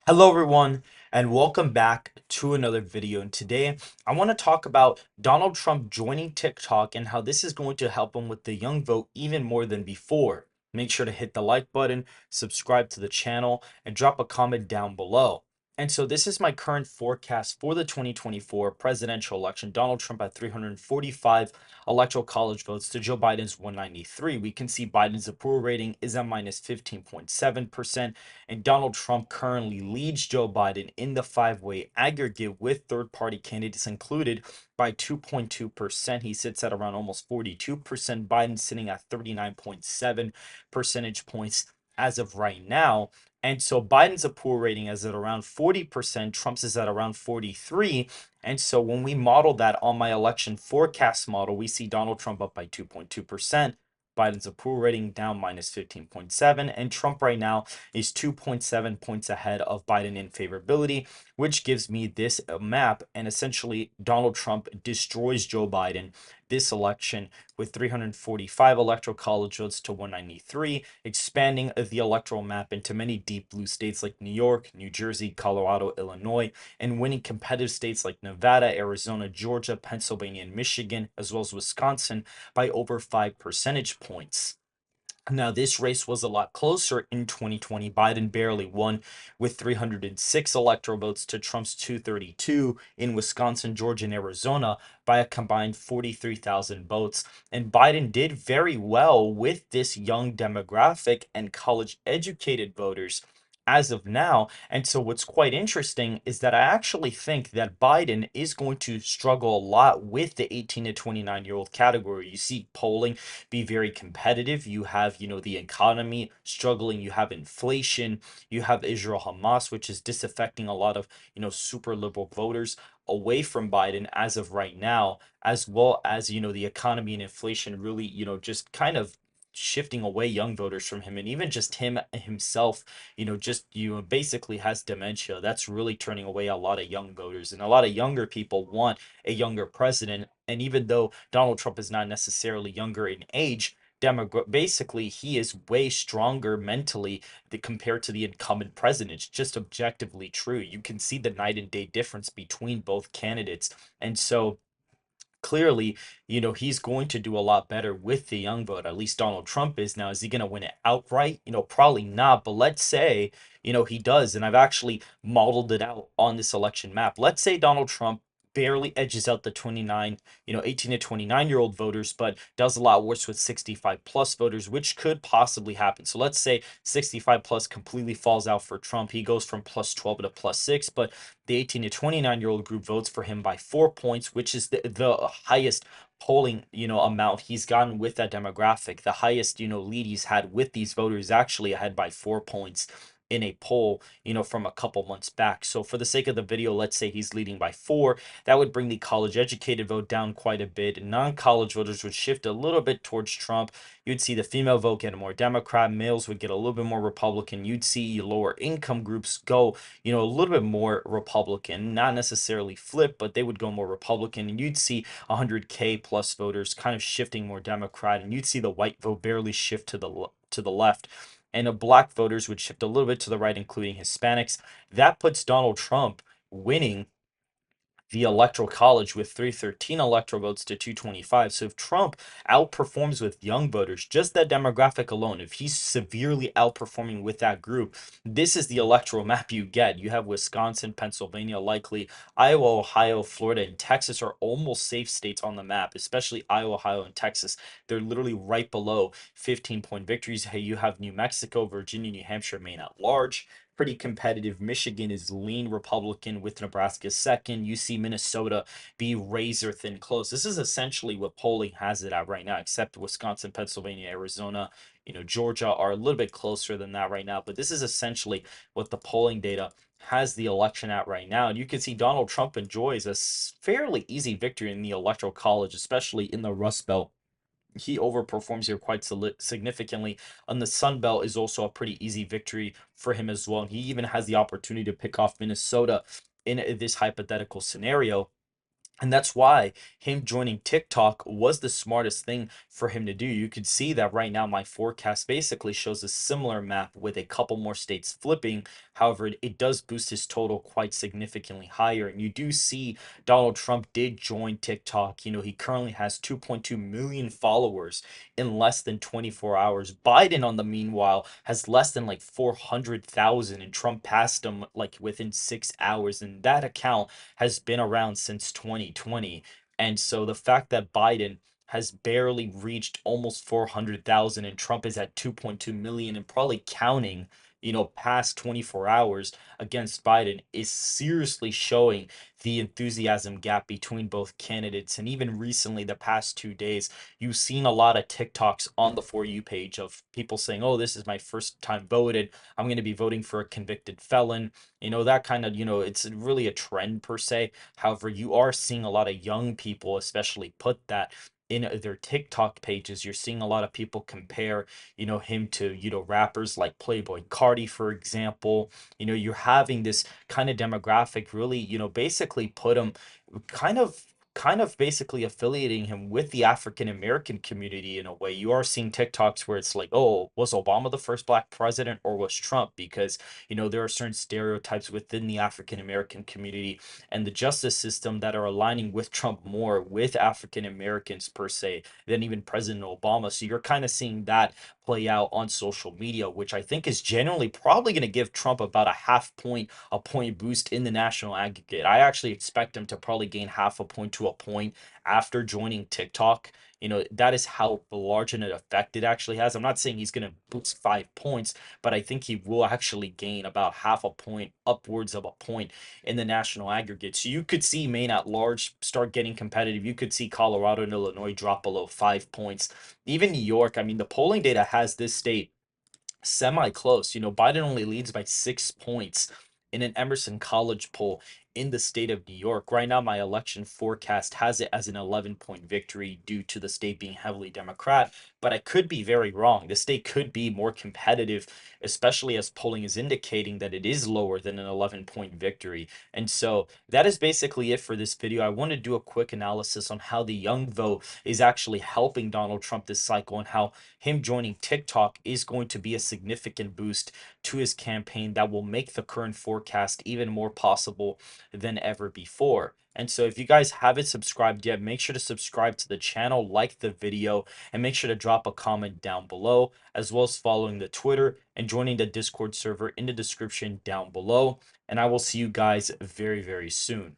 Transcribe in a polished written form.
Hello everyone and welcome back to another video, and today I want to talk about Donald Trump joining TikTok and how this is going to help him with the young vote even more than before. Make sure to hit the like button, subscribe to the channel, and drop a comment down below. And so this is my current forecast for the 2024 presidential election. Donald Trump at 345 electoral college votes to Joe Biden's 193. We can see Biden's approval rating is at minus 15.7%. And Donald Trump currently leads Joe Biden in the five-way aggregate with third-party candidates included by 2.2%. He sits at around almost 42%. Biden sitting at 39.7 percentage points as of right now. And so Biden's approval rating is at around 40%. Trump's is at around 43. And so when we model that on my election forecast model, we see Donald Trump up by 2.2%. Biden's approval rating down minus 15.7, and Trump right now is 2.7 points ahead of Biden in favorability, which gives me this map. And essentially, Donald Trump destroys Joe Biden this election with 345 electoral college votes to 193, expanding the electoral map into many deep blue states like New York, New Jersey, Colorado, Illinois, and winning competitive states like Nevada, Arizona, Georgia, Pennsylvania, and Michigan, as well as Wisconsin, by over 5 percentage points. Now, this race was a lot closer in 2020. Biden barely won with 306 electoral votes to Trump's 232 in Wisconsin, Georgia, and Arizona by a combined 43,000 votes. And Biden did very well with this young demographic and college educated voters as of now. And so, what's quite interesting is that I actually think that Biden is going to struggle a lot with the 18 to 29-year-old category. You see polling be very competitive. You have, the economy struggling. You have inflation. You have Israel Hamas, which is disaffecting a lot of, super liberal voters away from Biden as of right now, as well as, the economy and inflation really, just kind of shifting away young voters from him, and even just him himself, just basically has dementia. That's really turning away a lot of young voters, and a lot of younger people want a younger president. And even though Donald Trump is not necessarily younger in age, basically he is way stronger mentally compared to the incumbent president. It's just objectively true. You can see the night and day difference between both candidates. And so clearly, he's going to do a lot better with the young vote. At least Donald Trump is. Now, is he going to win it outright? Probably not. But let's say, he does. And I've actually modeled it out on this election map. Let's say Donald Trump barely edges out the 29, 18 to 29-year-old voters, but does a lot worse with 65 plus voters, which could possibly happen. So let's say 65 plus completely falls out for Trump. He goes from plus 12 to plus 6, but the 18 to 29-year-old group votes for him by 4 points, which is the highest polling, amount he's gotten with that demographic. The highest, lead he's had with these voters actually ahead by 4 points in a poll, from a couple months back. So for the sake of the video, let's say he's leading by 4. That would bring the college educated vote down quite a bit. Non-college voters would shift a little bit towards Trump. You'd see the female vote get more Democrat, males would get a little bit more Republican. You'd see lower income groups go, a little bit more Republican, not necessarily flip, but they would go more Republican. And you'd see 100K plus voters kind of shifting more Democrat, and you'd see the white vote barely shift to the left. And black voters would shift a little bit to the right, including Hispanics. That puts Donald Trump winning the electoral college with 313 electoral votes to 225. So if Trump outperforms with young voters, just that demographic alone, if he's severely outperforming with that group, this is the electoral map you get. You have Wisconsin, Pennsylvania, likely Iowa, Ohio, Florida, and Texas are almost safe states on the map, especially Iowa, Ohio, and Texas. They're literally right below 15-point victories. Hey, you have New Mexico, Virginia, New Hampshire, Maine at large, pretty competitive. Michigan is lean Republican with Nebraska second. You see Minnesota be razor thin close. This is essentially what polling has it at right now, except Wisconsin, Pennsylvania, Arizona, Georgia are a little bit closer than that right now. But this is essentially what the polling data has the election at right now. And you can see Donald Trump enjoys a fairly easy victory in the electoral college, especially in the Rust Belt. He overperforms here quite significantly. On the Sun Belt is also a pretty easy victory for him as well. And he even has the opportunity to pick off Minnesota in this hypothetical scenario. And that's why him joining TikTok was the smartest thing for him to do. You could see that right now my forecast basically shows a similar map with a couple more states flipping. However, it does boost his total quite significantly higher. And you do see Donald Trump did join TikTok. He currently has 2.2 million followers in less than 24 hours. Biden, on the meanwhile, has less than like 400,000, and Trump passed him like within 6 hours. And that account has been around since 2020. And so the fact that Biden has barely reached almost 400,000 and Trump is at 2.2 million and probably counting, past 24 hours against Biden is seriously showing the enthusiasm gap between both candidates. And even recently, the past 2 days, you've seen a lot of TikToks on the For You page of people saying, oh, this is my first time voted. I'm going to be voting for a convicted felon. That kind of, it's really a trend per se. However, you are seeing a lot of young people especially put that in their TikTok pages. You're seeing a lot of people compare, him to, rappers like Playboy Cardi, for example. You're having this kind of demographic really, basically put him kind of basically affiliating him with the African American community in a way. You are seeing TikToks where it's like, oh, was Obama the first black president or was Trump? Because there are certain stereotypes within the African American community and the justice system that are aligning with Trump more with African Americans per se than even President Obama. So you're kind of seeing that play out on social media, which I think is generally probably going to give Trump about a point boost in the national aggregate. I actually expect him to probably gain half a point to a point after joining TikTok. That is how large an effect it actually has. I'm not saying he's going to boost 5 points, but I think he will actually gain about half a point, upwards of a point in the national aggregate. So you could see Maine at large start getting competitive. You could see Colorado and Illinois drop below 5 points. Even New York, I mean, the polling data has this state semi close. Biden only leads by 6 points in an Emerson College poll in the state of New York. Right now, my election forecast has it as an 11-point victory due to the state being heavily Democrat, but I could be very wrong. The state could be more competitive, especially as polling is indicating that it is lower than an 11-point victory. And so that is basically it for this video. I want to do a quick analysis on how the young vote is actually helping Donald Trump this cycle and how him joining TikTok is going to be a significant boost to his campaign that will make the current forecast even more possible than ever before. And so if you guys haven't subscribed yet, make sure to subscribe to the channel, like the video, and make sure to drop a comment down below, as well as following the Twitter and joining the Discord server in the description down below. And I will see you guys very, very soon.